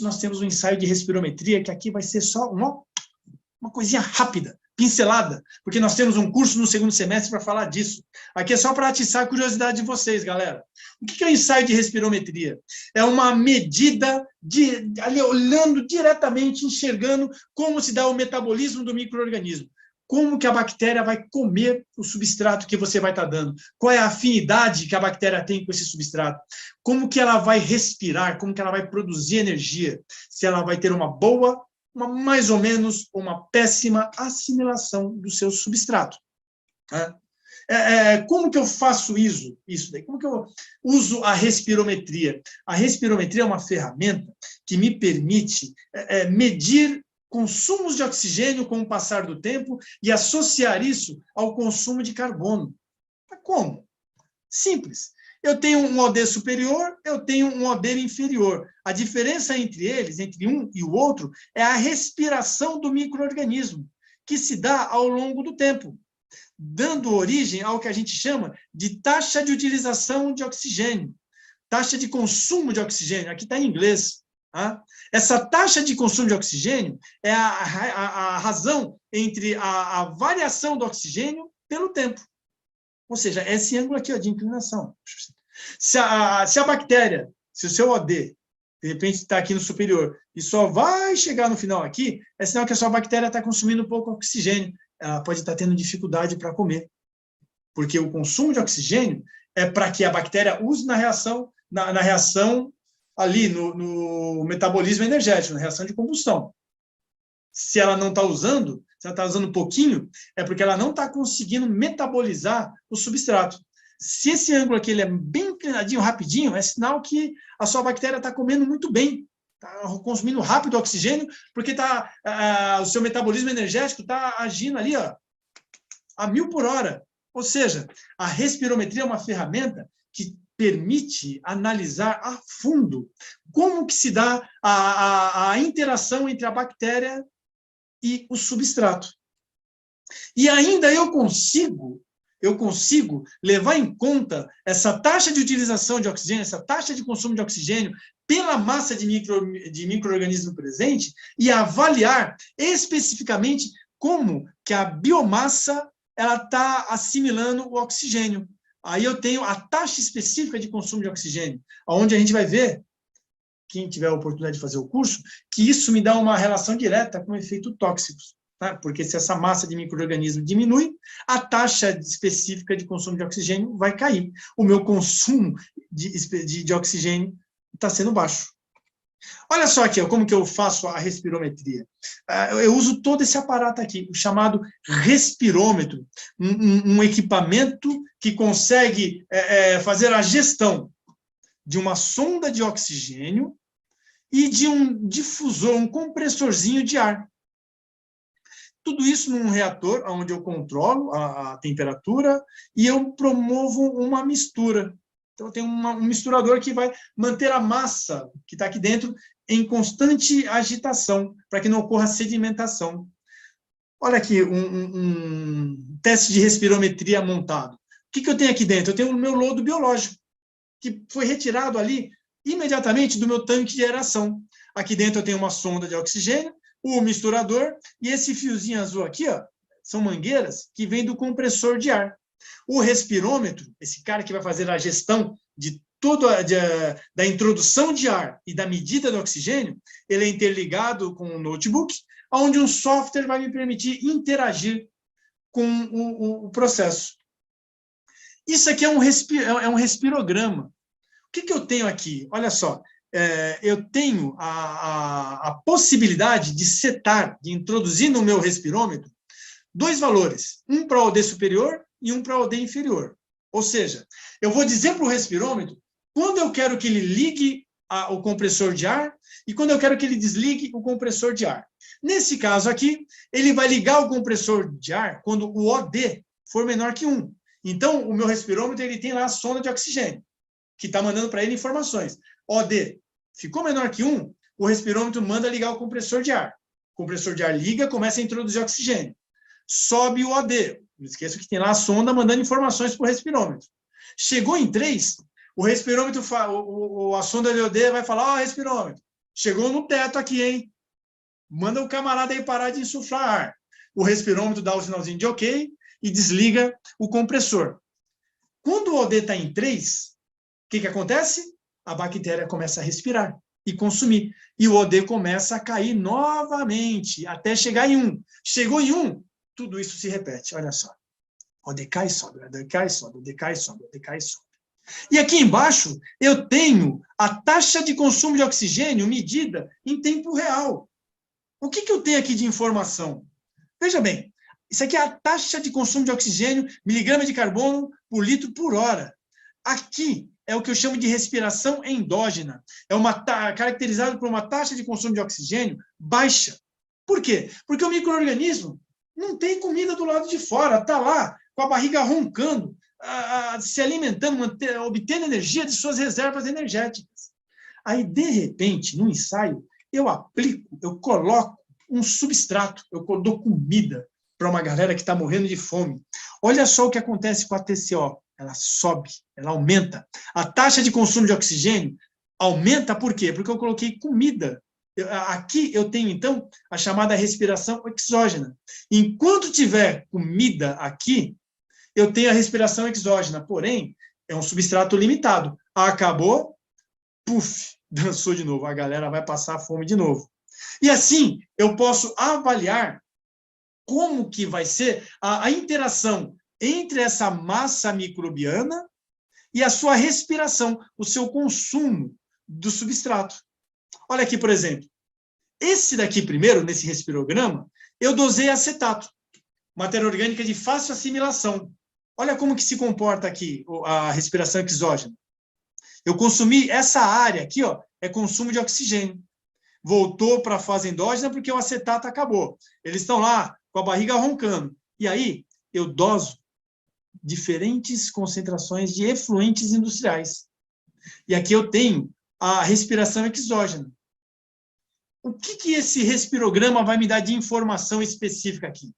isso, nós temos um ensaio de respirometria, que aqui vai ser só uma coisinha rápida, pincelada, porque nós temos um curso no segundo semestre para falar disso. Aqui é só para atiçar a curiosidade de vocês, galera. O que é o ensaio de respirometria? É uma medida, ali olhando diretamente, enxergando como se dá o metabolismo do micro-organismo. Como que a bactéria vai comer o substrato que você vai estar dando? Qual é a afinidade que a bactéria tem com esse substrato? Como que ela vai respirar? Como que ela vai produzir energia? Se ela vai ter uma boa, uma mais ou menos, ou uma péssima assimilação do seu substrato. Como que eu faço isso daí? Como que eu uso a respirometria? A respirometria é uma ferramenta que me permite medir consumos de oxigênio com o passar do tempo e associar isso ao consumo de carbono. Como? Simples. Eu tenho um OD superior, eu tenho um OD inferior. A diferença entre eles, entre um e o outro, é a respiração do micro-organismo, que se dá ao longo do tempo, dando origem ao que a gente chama de taxa de utilização de oxigênio, taxa de consumo de oxigênio, aqui está em inglês. Essa taxa de consumo de oxigênio é a razão entre a variação do oxigênio pelo tempo. Ou seja, é esse ângulo aqui, ó, de inclinação. Se a bactéria, se o seu OD, de repente está aqui no superior, e só vai chegar no final aqui, é sinal que a sua bactéria está consumindo pouco oxigênio. Ela pode estar tendo dificuldade para comer. Porque o consumo de oxigênio é para que a bactéria use na reação, na reação ali, no metabolismo energético, na reação de combustão. Se ela não está usando, se ela está usando pouquinho, é porque ela não está conseguindo metabolizar o substrato. Se esse ângulo aqui ele é bem inclinadinho, rapidinho, é sinal que a sua bactéria está comendo muito bem, está consumindo rápido oxigênio, porque o seu metabolismo energético está agindo ali, ó, a 1000 por hora. Ou seja, a respirometria é uma ferramenta que permite analisar a fundo como que se dá a interação entre a bactéria e o substrato. E ainda eu consigo levar em conta essa taxa de utilização de oxigênio, essa taxa de consumo de oxigênio pela massa de micro-organismo presente e avaliar especificamente como que a biomassa está assimilando o oxigênio. Aí eu tenho a taxa específica de consumo de oxigênio, onde a gente vai ver, quem tiver a oportunidade de fazer o curso, que isso me dá uma relação direta com o efeito tóxico. Tá? Porque se essa massa de micro-organismo diminui, a taxa específica de consumo de oxigênio vai cair. O meu consumo de oxigênio está sendo baixo. Olha só aqui, ó, como que eu faço a respirometria. Eu uso todo esse aparato aqui, o chamado respirômetro, um equipamento que consegue fazer a gestão de uma sonda de oxigênio e de um difusor, um compressorzinho de ar. Tudo isso num reator, onde eu controlo a temperatura e eu promovo uma mistura. Então, eu tenho um misturador que vai manter a massa que está aqui dentro em constante agitação, para que não ocorra sedimentação. Olha aqui, um teste de respirometria montado. O que eu tenho aqui dentro? Eu tenho o meu lodo biológico, que foi retirado ali imediatamente do meu tanque de aeração. Aqui dentro eu tenho uma sonda de oxigênio, o misturador, e esse fiozinho azul aqui, ó, são mangueiras que vêm do compressor de ar. O respirômetro, esse cara que vai fazer a gestão de da introdução de ar e da medida do oxigênio, ele é interligado com um notebook, onde um software vai me permitir interagir com o processo. Isso aqui é um respirograma. O que eu tenho aqui? Olha só, eu tenho a possibilidade de setar, de introduzir no meu respirômetro, 2 valores, um para o OD superior e um para o OD inferior. Ou seja, eu vou dizer para o respirômetro quando eu quero que ele ligue o compressor de ar e quando eu quero que ele desligue o compressor de ar. Nesse caso aqui, ele vai ligar o compressor de ar quando o OD for menor que 1. Então, o meu respirômetro ele tem lá a sonda de oxigênio, que está mandando para ele informações. OD ficou menor que 1, o respirômetro manda ligar o compressor de ar. O compressor de ar liga, começa a introduzir oxigênio. Sobe o OD. Não esqueça que tem lá a sonda mandando informações para o respirômetro. Chegou em 3, o respirômetro, a sonda de OD vai falar, respirômetro, chegou no teto aqui, hein? Manda o camarada aí parar de insuflar ar. O respirômetro dá o sinalzinho de ok e desliga o compressor. Quando o OD está em 3, o que acontece? A bactéria começa a respirar e consumir. E o OD começa a cair novamente, até chegar em 1. Chegou em 1, tudo isso se repete, olha só. OD cai e sobe, OD cai e sobe, OD cai e sobe, OD cai e sobe. E aqui embaixo, eu tenho a taxa de consumo de oxigênio medida em tempo real. O que eu tenho aqui de informação? Veja bem, isso aqui é a taxa de consumo de oxigênio, miligrama de carbono por litro por hora. Aqui é o que eu chamo de respiração endógena. É caracterizado por uma taxa de consumo de oxigênio baixa. Por quê? Porque o micro-organismo não tem comida do lado de fora, está lá com a barriga roncando, se alimentando, obtendo energia de suas reservas energéticas. Aí, de repente, no ensaio, eu aplico, eu coloco um substrato, eu dou comida para uma galera que está morrendo de fome. Olha só o que acontece com a TCO. Ela sobe, ela aumenta. A taxa de consumo de oxigênio aumenta por quê? Porque eu coloquei comida. Aqui eu tenho, então, a chamada respiração exógena. Enquanto tiver comida aqui, eu tenho a respiração exógena, porém, é um substrato limitado. Acabou, puf, dançou de novo, a galera vai passar fome de novo. E assim, eu posso avaliar como que vai ser a interação entre essa massa microbiana e a sua respiração, o seu consumo do substrato. Olha aqui, por exemplo, esse daqui primeiro, nesse respirograma, eu dosei acetato, matéria orgânica de fácil assimilação. Olha como que se comporta aqui a respiração exógena. Eu consumi essa área aqui, ó, é consumo de oxigênio. Voltou para a fase endógena porque o acetato acabou. Eles estão lá com a barriga roncando. E aí, eu doso diferentes concentrações de efluentes industriais. E aqui eu tenho a respiração exógena. O que esse respirograma vai me dar de informação específica aqui?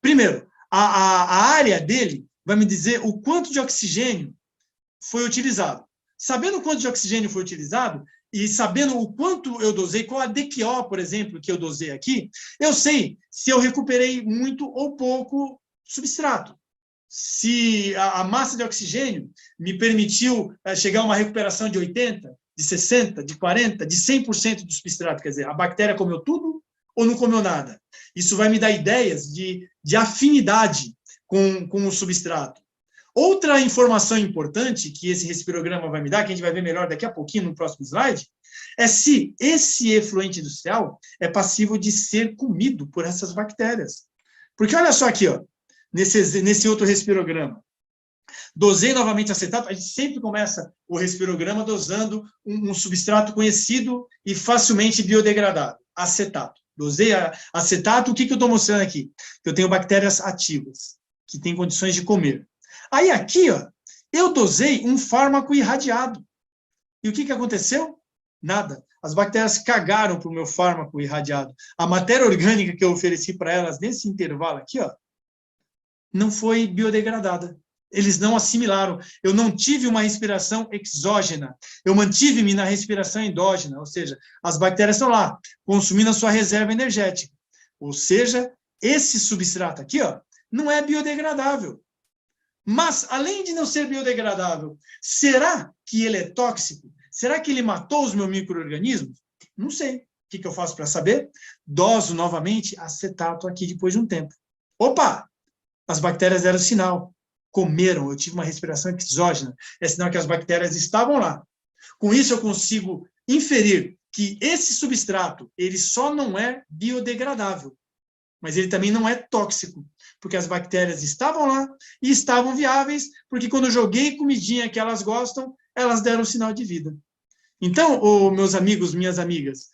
Primeiro, a área dele vai me dizer o quanto de oxigênio foi utilizado. Sabendo o quanto de oxigênio foi utilizado e sabendo o quanto eu dosei, qual a DQO, por exemplo, que eu dosei aqui, eu sei se eu recuperei muito ou pouco substrato. Se a massa de oxigênio me permitiu chegar a uma recuperação de 80%, de 60%, de 40%, de 100% do substrato, quer dizer, a bactéria comeu tudo ou não comeu nada? Isso vai me dar ideias de afinidade com o substrato. Outra informação importante que esse respirograma vai me dar, que a gente vai ver melhor daqui a pouquinho no próximo slide, é se esse efluente industrial é passível de ser comido por essas bactérias. Porque olha só aqui, ó, nesse outro respirograma. Dosei novamente acetato, a gente sempre começa o respirograma dosando um substrato conhecido e facilmente biodegradável, acetato. Dosei acetato, o que eu estou mostrando aqui? Eu tenho bactérias ativas, que têm condições de comer. Aí aqui, ó, eu dosei um fármaco irradiado. E o que aconteceu? Nada. As bactérias cagaram para o meu fármaco irradiado. A matéria orgânica que eu ofereci para elas nesse intervalo aqui, ó, não foi biodegradada. Eles não assimilaram. Eu não tive uma respiração exógena. Eu mantive-me na respiração endógena, ou seja, as bactérias estão lá, consumindo a sua reserva energética. Ou seja, esse substrato aqui, ó, não é biodegradável. Mas, além de não ser biodegradável, será que ele é tóxico? Será que ele matou os meus micro-organismos? Não sei. O que eu faço para saber? Doso novamente acetato aqui depois de um tempo. Opa! As bactérias deram sinal. Comeram, eu tive uma respiração exógena. É sinal que as bactérias estavam lá. Com isso, eu consigo inferir que esse substrato, ele só não é biodegradável, mas ele também não é tóxico, porque as bactérias estavam lá e estavam viáveis, porque quando eu joguei comidinha que elas gostam, elas deram sinal de vida. Então, meus amigos, minhas amigas,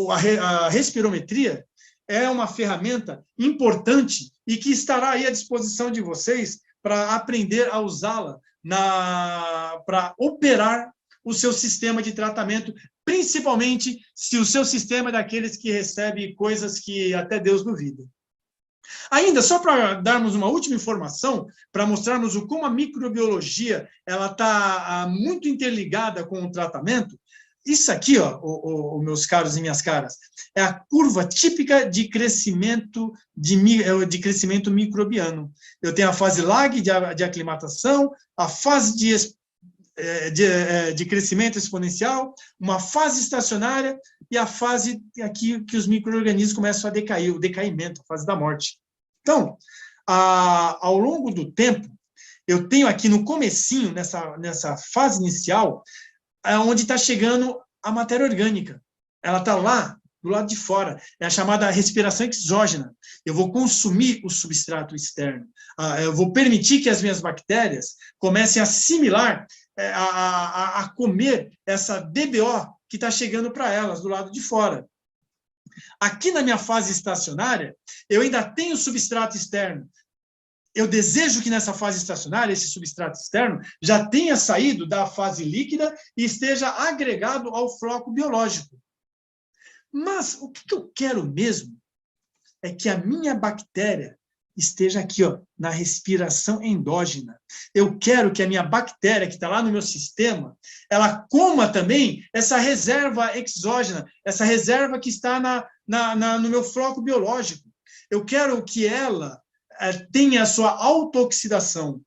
a respirometria é uma ferramenta importante e que estará aí à disposição de vocês para aprender a usá-la para operar o seu sistema de tratamento, principalmente se o seu sistema é daqueles que recebe coisas que até Deus duvida. Ainda, só para darmos uma última informação, para mostrarmos como a microbiologia está muito interligada com o tratamento, Isso aqui, ó, meus caros e minhas caras, é a curva típica de crescimento de crescimento microbiano. Eu tenho a fase lag de aclimatação, a fase de crescimento exponencial, uma fase estacionária e a fase aqui que os micro-organismos começam a decair, o decaimento, a fase da morte. Então, ao longo do tempo, eu tenho aqui no comecinho, nessa fase inicial, onde está chegando a matéria orgânica. Ela está lá, do lado de fora. É a chamada respiração exógena. Eu vou consumir o substrato externo. Eu vou permitir que as minhas bactérias comecem a assimilar, a comer essa DBO que está chegando para elas, do lado de fora. Aqui na minha fase estacionária, eu ainda tenho substrato externo. Eu desejo que nessa fase estacionária, esse substrato externo já tenha saído da fase líquida e esteja agregado ao floco biológico. Mas o que eu quero mesmo é que a minha bactéria esteja aqui, ó, na respiração endógena. Eu quero que a minha bactéria, que está lá no meu sistema, ela coma também essa reserva exógena, essa reserva que está no meu floco biológico. Eu quero que ela tenha a sua autooxidação.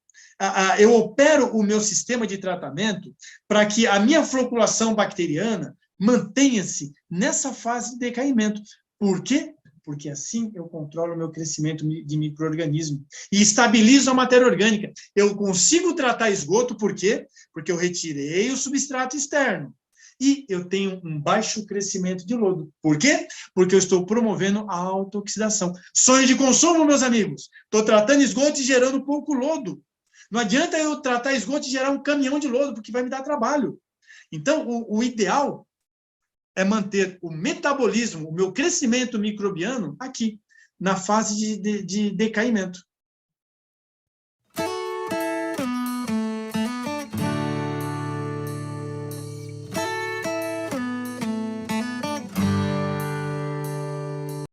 Eu opero o meu sistema de tratamento para que a minha floculação bacteriana mantenha-se nessa fase de decaimento. Por quê? Porque assim eu controlo o meu crescimento de micro-organismo e estabilizo a matéria orgânica. Eu consigo tratar esgoto, por quê? Porque eu retirei o substrato externo. E eu tenho um baixo crescimento de lodo. Por quê? Porque eu estou promovendo a autooxidação. Sonho de consumo, meus amigos. Estou tratando esgoto e gerando pouco lodo. Não adianta eu tratar esgoto e gerar um caminhão de lodo, porque vai me dar trabalho. Então, o ideal é manter o metabolismo, o meu crescimento microbiano aqui, na fase de decaimento.